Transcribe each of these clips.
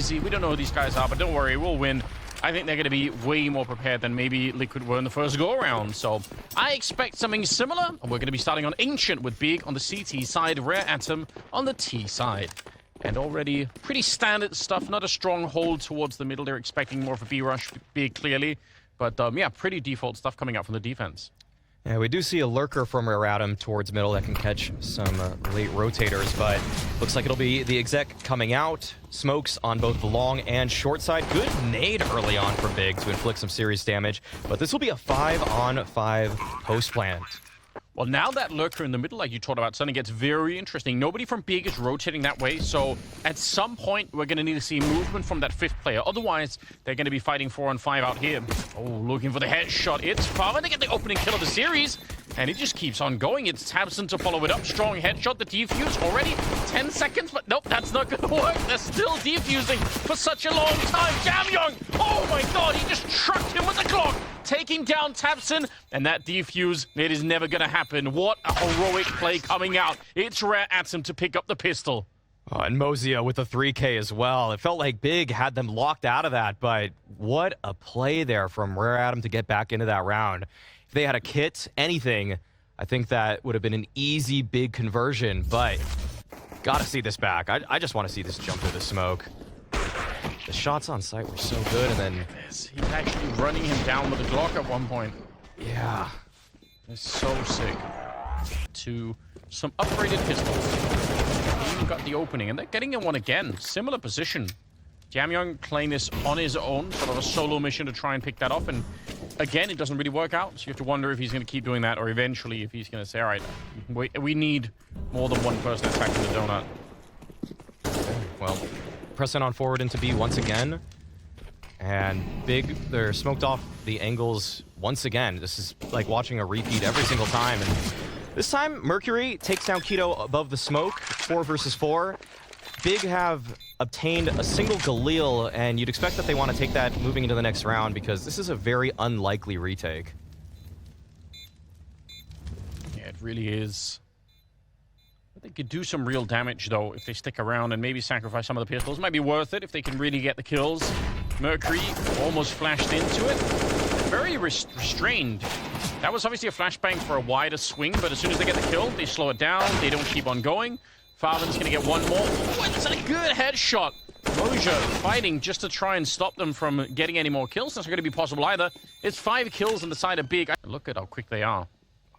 easy. We don't know who these guys are, but don't worry, we'll win. I think they're going to be way more prepared than maybe Liquid were in the first go-around. So I expect something similar. And we're going to be starting on Ancient with Big on the CT side, Rare Atom on the T side. And already pretty standard stuff. Not a strong hold towards the middle. They're expecting more of a B rush, Big clearly. But yeah, pretty default stuff coming out from the defense. Yeah, we do see a lurker from Rare Atom towards middle that can catch some late rotators, but looks like it'll be the exec coming out. Smokes on both the long and short side. Good nade early on from Big to inflict some serious damage, but this will be a 5-on-5 post plant. Well, now that lurker in the middle, like you talked about, suddenly gets very interesting. Nobody from Big is rotating that way, so at some point, we're going to need to see movement from that fifth player. Otherwise, they're going to be fighting 4-on-5 out here. Oh, looking for the headshot. It's Farvan to get the opening kill of the series, and it just keeps on going. It's Tabson to follow it up. Strong headshot. The defuse already 10 seconds, but nope, that's not going to work. They're still defusing for such a long time. Jamyoung, oh my god, he just trucked him with the clock, taking down Tabson, and that defuse, it is never going to happen. What a heroic play coming out. It's Rare Atom to pick up the pistol. Oh, and Mozia with the 3K as well. It felt like Big had them locked out of that, but what a play there from Rare Atom to get back into that round. If they had a kit, anything, I think that would have been an easy Big conversion, but gotta see this back. I just want to see this jump through the smoke. The shots on site were so good, and then... He's actually running him down with a Glock at one point. Yeah. It's so sick. To some upgraded pistols. Even got the opening, and they're getting in one again. Similar position. Jamyoung playing this on his own, sort of a solo mission to try and pick that off, and again, it doesn't really work out, so you have to wonder if he's going to keep doing that, or eventually if he's going to say, all right, we need more than one person attacking the donut. Well, pressing on forward into B once again. And Big, they're smoked off the angles once again. This is like watching a repeat every single time. And this time, Mercury takes down Keto above the smoke, 4 versus 4. Big have obtained a single Galil, and you'd expect that they want to take that moving into the next round because this is a very unlikely retake. Yeah, it really is. They could do some real damage, though, if they stick around and maybe sacrifice some of the pistols. Might be worth it if they can really get the kills. Mercury almost flashed into it. Very restrained. That was obviously a flashbang for a wider swing, but as soon as they get the kill, they slow it down. They don't keep on going. Farvan's going to get one more. Oh, it's a good headshot. Moja fighting just to try and stop them from getting any more kills. That's not going to be possible either. It's 5 kills on the side of Big. Look at how quick they are.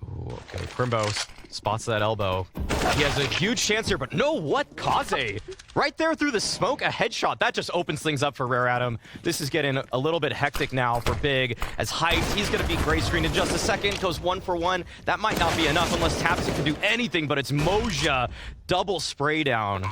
Ooh, okay, Crimbo spots that elbow. He has a huge chance here, but no, what? Kaze! Right there through the smoke, a headshot. That just opens things up for Rare Atom. This is getting a little bit hectic now for Big. As hyped, he's going to be gray screened in just a second. Goes 1 for 1. That might not be enough unless Tabson can do anything, but it's Moja. Double spray down.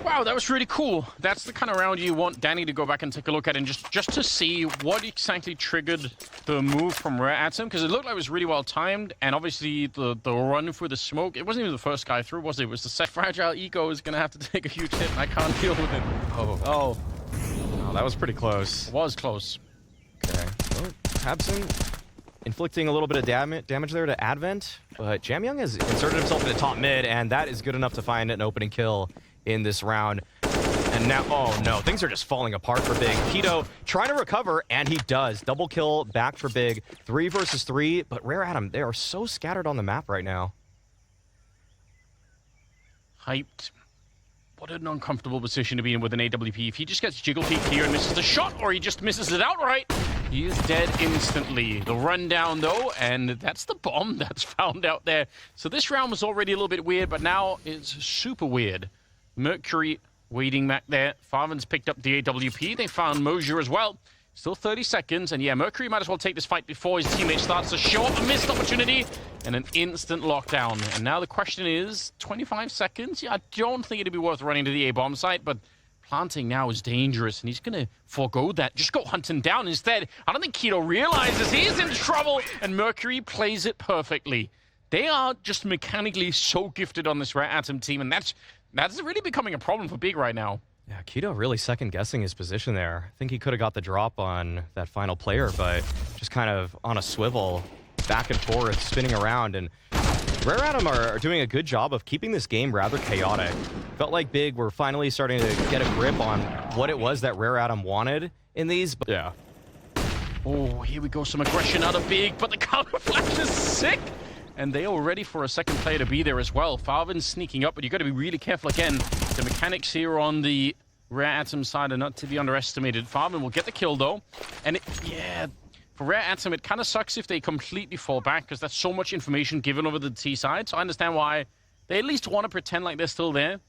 Wow, that was really cool. That's the kind of round you want Danny to go back and take a look at, and just to see what exactly triggered the move from Rare Atom, because it looked like it was really well timed, and obviously the run through the smoke, it wasn't even the first guy through, was it? It was the set. Fragile Eco is going to have to take a huge hit, and I can't deal with it. Oh, that was pretty close. It was close. Okay. Well, Tabson inflicting a little bit of damage there to Advent, but Jamyoung has inserted himself in the top mid, and that is good enough to find an opening kill in this round. And now, oh no, things are just falling apart for Big. Keto trying to recover, and he does. Double kill back for Big. 3 versus 3, but Rare Atom, they are so scattered on the map right now. Hyped. What an uncomfortable position to be in with an AWP. If he just gets jiggle peek here and misses the shot, or he just misses it outright, he is dead instantly. The rundown, though, and that's the bomb that's found out there. So this round was already a little bit weird, but now it's super weird. Mercury waiting back there. Farvan's picked up the AWP. They found Moja as well. Still 30 seconds, and yeah, Mercury might as well take this fight before his teammate starts to show up. A missed opportunity and an instant lockdown. And now the question is, 25 seconds? Yeah, I don't think it'd be worth running to the A-bomb site, but planting now is dangerous, and he's going to forego that. Just go hunting down instead. I don't think Keto realizes he's in trouble, and Mercury plays it perfectly. They are just mechanically so gifted on this Rare Atom team, and that's really becoming a problem for Big right now. Yeah, Keto really second-guessing his position there. I think he could have got the drop on that final player, but just kind of on a swivel, back and forth, spinning around, and Rare Atom are doing a good job of keeping this game rather chaotic. Felt like Big were finally starting to get a grip on what it was that Rare Atom wanted in these. But yeah. Oh, here we go. Some aggression out of Big, but the counter flash is sick. And they are ready for a second player to be there as well. Farvin's sneaking up, but you got to be really careful again. The mechanics here on the Rare Atom side are not to be underestimated. Farvin will get the kill though. And yeah, for Rare Atom, it kind of sucks if they completely fall back because that's so much information given over the T side. So I understand why they at least want to pretend like they're still there.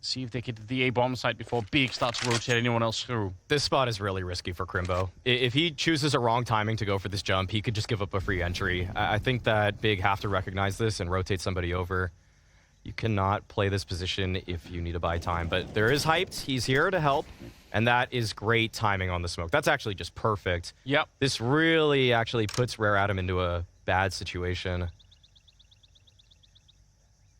See if they get to the A-bomb site before Big starts to rotate anyone else through. This spot is really risky for Crimbo. If he chooses a wrong timing to go for this jump, he could just give up a free entry. I think that Big have to recognize this and rotate somebody over. You cannot play this position if you need to buy time, but there is hyped. He's here to help, and that is great timing on the smoke. That's actually just perfect. Yep. This really actually puts Rare Atom into a bad situation.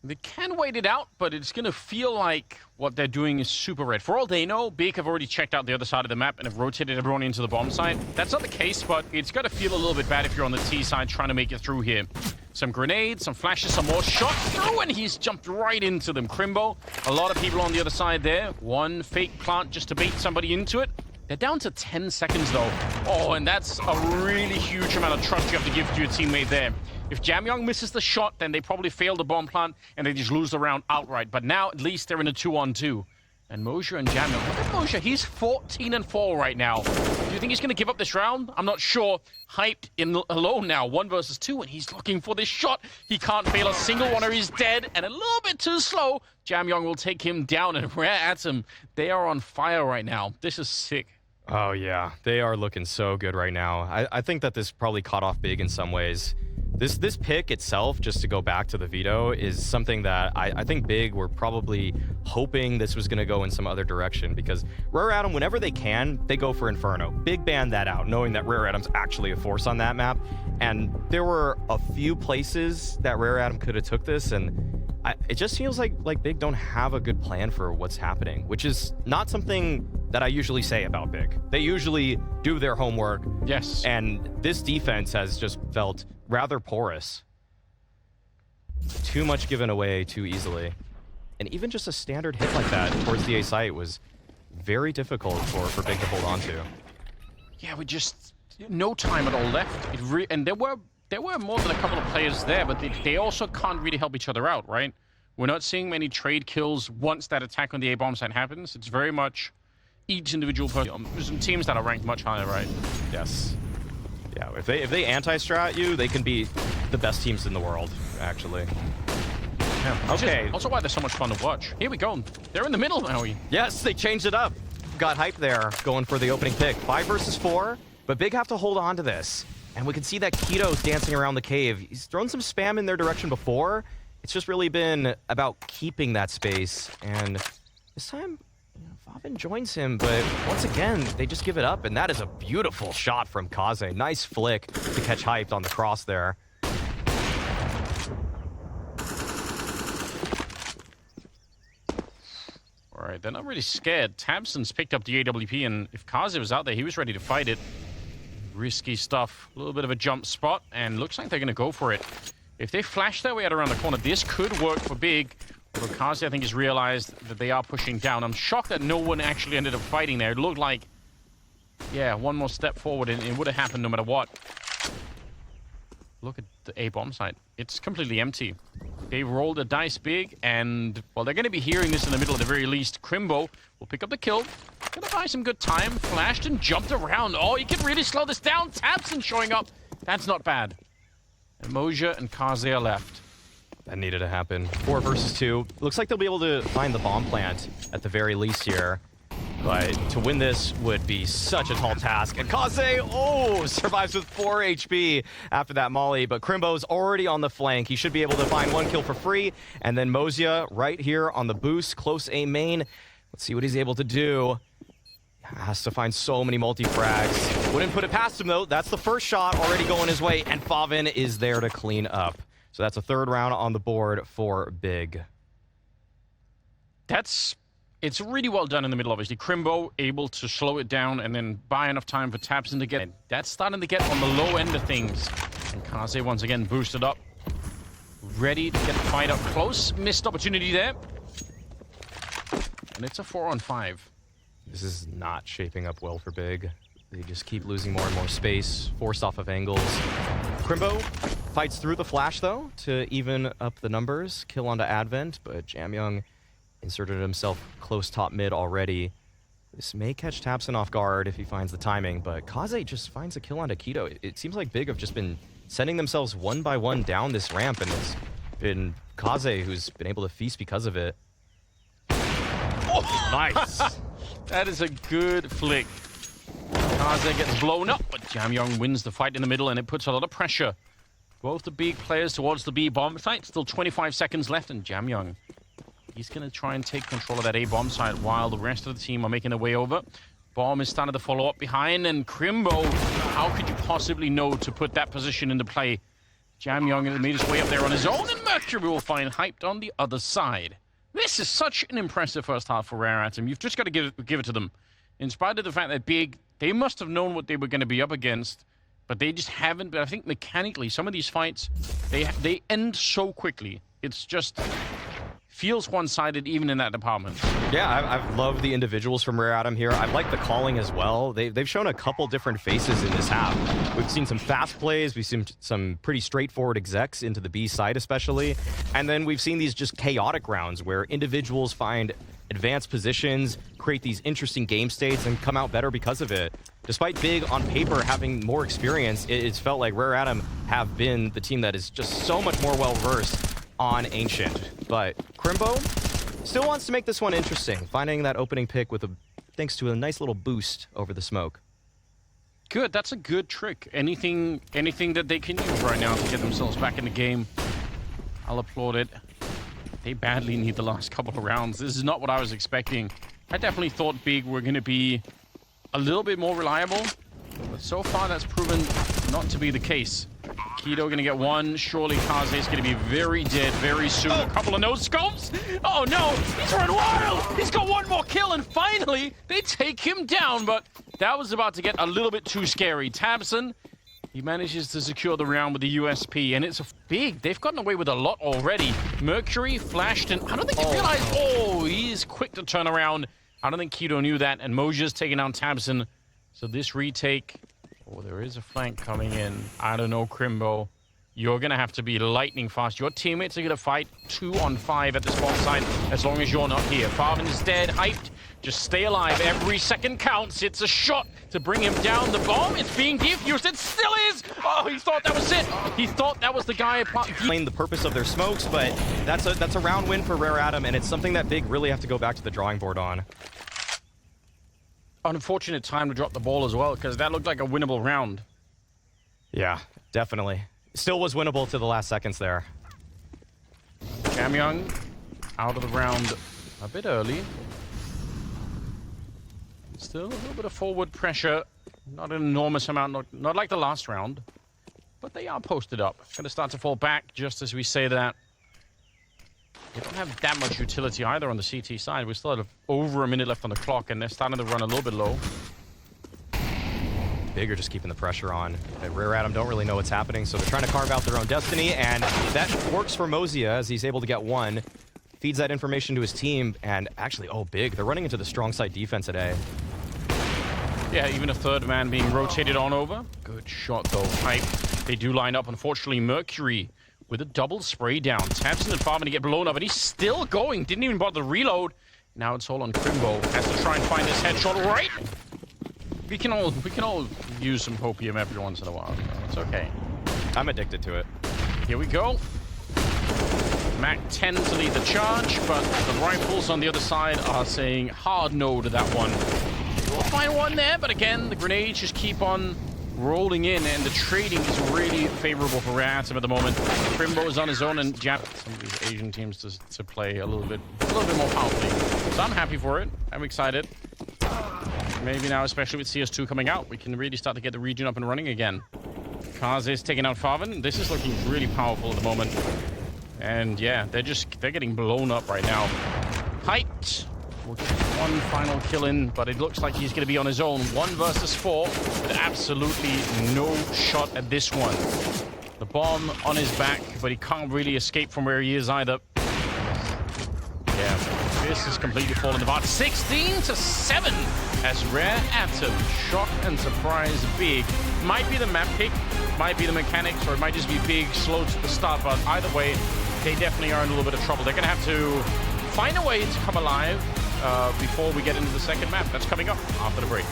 They can wait it out, but it's going to feel like what they're doing is super red. For all they know, Big have already checked out the other side of the map and have rotated everyone into the bomb site. That's not the case, but it's got to feel a little bit bad if you're on the T side trying to make it through here. Some grenades, some flashes, some more shots through, and he's jumped right into them. Crimbo, a lot of people on the other side there. One fake plant just to bait somebody into it. They're down to 10 seconds, though. Oh, and that's a really huge amount of trust you have to give to your teammate there. If Jamyong misses the shot, then they probably fail the bomb plant, and they just lose the round outright. But now, at least, they're in a 2-on-2. And Mosher and Jamyong. Look at Mosher. He's 14-4 right now. Do you think he's going to give up this round? I'm not sure. Hyped in alone now, 1 versus 2, and he's looking for this shot. He can't fail a single one, or he's dead, and a little bit too slow. Jamyong will take him down, and Rare Atom, they are on fire right now. This is sick. Oh, yeah. They are looking so good right now. I think that this probably caught off Big in some ways. This pick itself, just to go back to the veto, is something that I think Big were probably hoping this was going to go in some other direction, because Rare Atom, whenever they can, they go for Inferno. Big banned that out, knowing that Rare Atom's actually a force on that map. And there were a few places that Rare Atom could have took this, and it just feels like Big don't have a good plan for what's happening, which is not something that I usually say about Big. They usually do their homework. Yes. And this defense has just felt rather porous. Too much given away too easily. And even just a standard hit like that towards the A site was very difficult for Big to hold on to. Yeah, we just no time at all left. And there were more than a couple of players there, but they also can't really help each other out, right? We're not seeing many trade kills once that attack on the A-bomb site happens. It's very much each individual person. There's some teams that are ranked much higher, right? Yes. Yeah, if they anti-strat you, they can be the best teams in the world, actually. Yeah. Okay. Also why they're so much fun to watch. Here we go. They're in the middle now. Yes, they changed it up. Got hype there, going for the opening pick. 5 versus 4, but Big have to hold on to this. And we can see that Keto's dancing around the cave. He's thrown some spam in their direction before. It's just really been about keeping that space. And this time, Favin joins him, but once again, they just give it up. And that is a beautiful shot from Kaze. Nice flick to catch hyped on the cross there. All right, they're not really scared. Tabson's picked up the AWP, and if Kaze was out there, he was ready to fight it. Risky stuff. A little bit of a jump spot, and looks like they're going to go for it. If they flash their way out around the corner, this could work for Big. But Kaze, I think, has realized that they are pushing down. I'm shocked that no one actually ended up fighting there. It looked like, yeah, one more step forward, and it would have happened no matter what. Look at the A-bomb site. It's completely empty. They rolled a dice Big, and, well, they're going to be hearing this in the middle at the very least. Crimbo will pick up the kill. Gonna buy some good time. Flashed and jumped around. Oh, you can really slow this down. Tabson showing up. That's not bad. Emoja and Kaze are left. That needed to happen. 4 versus 2. Looks like they'll be able to find the bomb plant at the very least here. But to win this would be such a tall task. And Kaze, oh, survives with 4 HP after that molly. But Crimbo's already on the flank. He should be able to find 1 kill for free. And then Mozia right here on the boost, close A main. Let's see what he's able to do. Has to find so many multi-frags. Wouldn't put it past him, though. That's the first shot already going his way. And Favin is there to clean up. So that's a 3rd round on the board for Big. It's really well done in the middle, obviously. Crimbo able to slow it down and then buy enough time for Tabson to get it. That's starting to get on the low end of things. And Kaze once again boosted up. ready to get the fight up close. Missed opportunity there. And it's a 4-on-5. This is not shaping up well for Big. They just keep losing more and more space, forced off of angles. Crimbo fights through the flash, though, to even up the numbers. Kill onto Advent, but Jamyoung inserted himself close top mid already. This may catch tabseN off guard if he finds the timing, but Kaze just finds a kill onto Keto. It seems like Big have just been sending themselves one by one down this ramp, and it's been Kaze who's been able to feast because of it. Oh, nice. That is a good flick. Kaze gets blown up, but Jamyoung wins the fight in the middle, and it puts a lot of pressure. Both the big players towards the B bomb site. Still 25 seconds left, and Jamyoung, he's going to try and take control of that A bomb site while the rest of the team are making their way over. Bomb is starting to follow up behind, and Crimbo, how could you possibly know to put that position into play? Jamyoung made his way up there on his own, and Mercury will find hyped on the other side. This is such an impressive first half for parhaat. You've just got to give it to them. In spite of the fact that Big, they must have known what they were going to be up against, but they just haven't. But I think mechanically, some of these fights, they end so quickly. It's just feels one-sided even in that department. Yeah, I've loved the individuals from parhaat here. I like the calling as well. They've shown a couple different faces in this half. We've seen some fast plays. We've seen some pretty straightforward execs into the B side especially. And then we've seen these just chaotic rounds where individuals find advanced positions, create these interesting game states, and come out better because of it. Despite Big, on paper, having more experience, it's felt like parhaat have been the team that is just so much more well-versed on Ancient. But Crimbo still wants to make this one interesting, finding that opening pick with thanks to a nice little boost over the smoke. Good, that's a good trick. Anything that they can use right now to get themselves back in the game, I'll applaud it. They badly need the last couple of rounds. This is not what I was expecting. I definitely thought Big were going to be a little bit more reliable, but so far that's proven not to be the case. Keto going to get one. Surely Kaze is going to be very dead very soon. A couple of nose scopes. Oh no, he's run wild. He's got one more kill, and finally they take him down, but that was about to get a little bit too scary. tabseN, he manages to secure the round with the USP, and it's a Big. They've gotten away with a lot already. Mercury flashed, and I don't think he realized. Oh, he's quick to turn around. I don't think Keto knew that, and Moja's taking down tabseN. So this retake. Oh, there is a flank coming in. I don't know, Crimbo. You're going to have to be lightning fast. Your teammates are going to fight 2-on-5 at this bomb site as long as you're not here. Farvin is dead, hyped. Just stay alive. Every second counts. It's a shot to bring him down. The bomb, it's being defused. It still is! Oh, he thought that was it. He thought that was the guy. Explain the purpose of their smokes, but that's a round win for parhaat, and it's something that Big really have to go back to the drawing board on. Unfortunate time to drop the ball as well, because that looked like a winnable round. Yeah, definitely. Still was winnable to the last seconds there. Jamyoung out of the round a bit early. Still a little bit of forward pressure. Not an enormous amount, not like the last round. But they are posted up. Going to start to fall back just as we say that. They don't have that much utility either on the CT side. We still have over a minute left on the clock, and they're starting to run a little bit low. Big are just keeping the pressure on. parhaat don't really know what's happening, so they're trying to carve out their own destiny, and that works for Mozia as he's able to get one. Feeds that information to his team, and actually, oh, Big, they're running into the strong side defense today. Yeah, even a third man being rotated on over. Good shot, though. Hype. They do line up. Unfortunately, Mercury with a double spray down. tabseN and Farvin to get blown up, and he's still going. Didn't even bother to reload. Now it's all on Crimbo. Has to try and find this headshot right. We can all use some hopium every once in a while. It's okay. I'm addicted to it. Here we go. Mac 10 to lead the charge, but the rifles on the other side are saying hard no to that one. We'll find one there, but again, the grenades just keep on rolling in, and the trading is really favorable for parhaat at the moment. Crimbo is on his own, and some of these Asian teams to play a little bit more powerfully. So I'm happy for it. I'm excited. Maybe now, especially with CS2 coming out, we can really start to get the region up and running again. Kaze is taking out Farvin. This is looking really powerful at the moment. And yeah, they're getting blown up right now. Hyped. We'll get one final kill in, but it looks like he's going to be on his own. 1 versus 4 with absolutely no shot at this one. The bomb on his back, but he can't really escape from where he is either. Yeah, this is completely fallen apart. 16-7 as Rare Atom shock and surprise big. Might be the map pick, might be the mechanics, or it might just be big, slow to the start, but either way, they definitely are in a little bit of trouble. They're going to have to find a way to come alive before we get into the second map. That's coming up after the break.